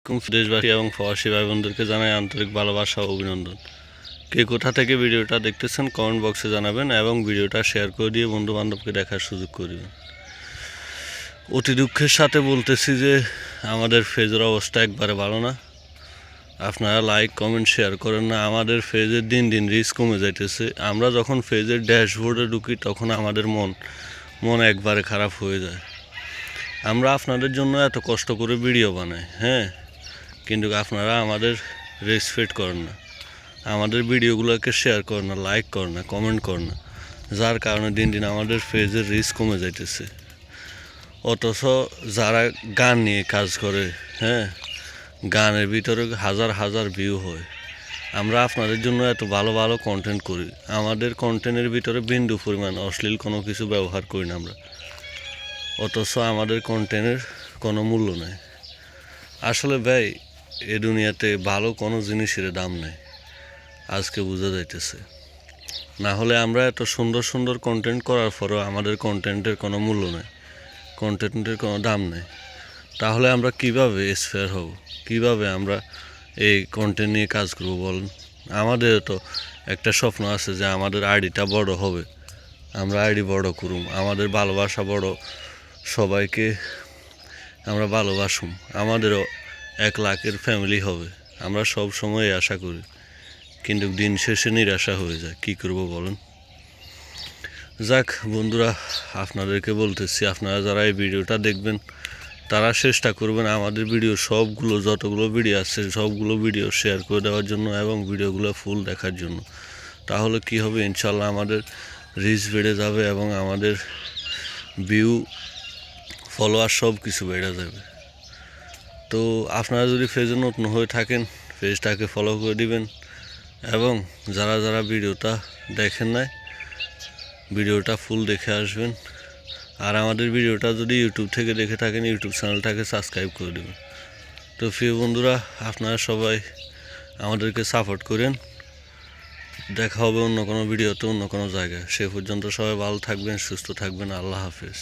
দেশবাসী এবং প্রবাসী ভাই বোনদেরকে জানাই আন্তরিক ভালোবাসা ও অভিনন্দন। কে কোথা থেকে ভিডিওটা দেখতেছেন কমেন্ট বক্সে জানাবেন এবং ভিডিওটা শেয়ার করে দিয়ে বন্ধু বান্ধবকে দেখার সুযোগ করবেন। অতি দুঃখের সাথে বলতেছি যে আমাদের ফেজের অবস্থা একবারে ভালো না। আপনারা লাইক কমেন্ট শেয়ার করেন না। আমাদের ফেজের দিন দিন রিচ কমে যাইতেছে। আমরা যখন ফেজের ড্যাশবোর্ডে ঢুকি তখন আমাদের মন একবারে খারাপ হয়ে যায়। আমরা আপনাদের জন্য এত কষ্ট করে ভিডিও বানাই, হ্যাঁ, কিন্তু আপনারা আমাদের রেসপেক্ট করেন না, আমাদের ভিডিওগুলোকে শেয়ার করেন না, লাইক করেন না, কমেন্ট করেন না, যার কারণে দিন দিন আমাদের ফেজের রিচ কমে যাইতেছে। অথচ যারা গান নিয়ে কাজ করে, হ্যাঁ, গানের ভিতরে হাজার হাজার ভিউ হয়। আমরা আপনাদের জন্য এত ভালো ভালো কন্টেন্ট করি, আমাদের কন্টেন্টের ভিতরে বিন্দু পরিমাণ অশ্লীল কোনো কিছু ব্যবহার করি না আমরা, অথচ আমাদের কন্টেন্টের কোনো মূল্য নেই। আসলে ভাই, এ দুনিয়াতে ভালো কোনো জিনিসের দাম নেই, আজকে বোঝা যাইতেছে। না হলে আমরা এত সুন্দর সুন্দর কন্টেন্ট করার পরেও আমাদের কন্টেন্টের কোনো মূল্য নেই, কন্টেন্টের কোনো দাম নেই। তাহলে আমরা কিভাবে এক্সপায়ার হব, কিভাবে আমরা এই কন্টেন্ট নিয়ে কাজ করবো বলেন? আমাদের তো একটা স্বপ্ন আছে যে আমাদের আইডিটা বড় হবে, আমরা আইডি বড় করুম, আমাদের ভালোবাসা বড়, সবাইকে আমরা ভালোবাসুম, আমাদেরও 1 লাখের ফ্যামিলি হবে, আমরা সব সময় আশা করি, কিন্তু দিন শেষে নিরাশা হয়ে যায়। কি করব বলেন? যাক বন্ধুরা, আপনাদেরকে বলতেছি, আপনারা যারা এই ভিডিওটা দেখবেন তারা চেষ্টা করবেন আমাদের ভিডিও সবগুলো, যতগুলো ভিডিও আছে সবগুলো ভিডিও শেয়ার করে দেওয়ার জন্য এবং ভিডিওগুলো ফুল দেখার জন্য। তাহলে কি হবে, ইনশাল্লাহ আমাদের রিচ বেড়ে যাবে এবং আমাদের ভিউ, ফলোয়ার সব কিছু বেড়ে যাবে। তো আপনারা যদি পেজে নতুন হয়ে থাকেন পেজটাকে ফলো করে দিবেন এবং যারা যারা ভিডিওটা দেখেন নাই ভিডিওটা ফুল দেখে আসবেন। আর আমাদের ভিডিওটা যদি ইউটিউব থেকে দেখে থাকেন ইউটিউব চ্যানেলটাকে সাবস্ক্রাইব করে দেবেন। তো প্রিয় বন্ধুরা, আপনারা সবাই আমাদেরকে সাপোর্ট করেন। দেখা হবে অন্য কোনো ভিডিওতে, অন্য কোনো জায়গায়। সে পর্যন্ত সবাই ভালো থাকবেন, সুস্থ থাকবেন। আল্লাহ হাফেজ।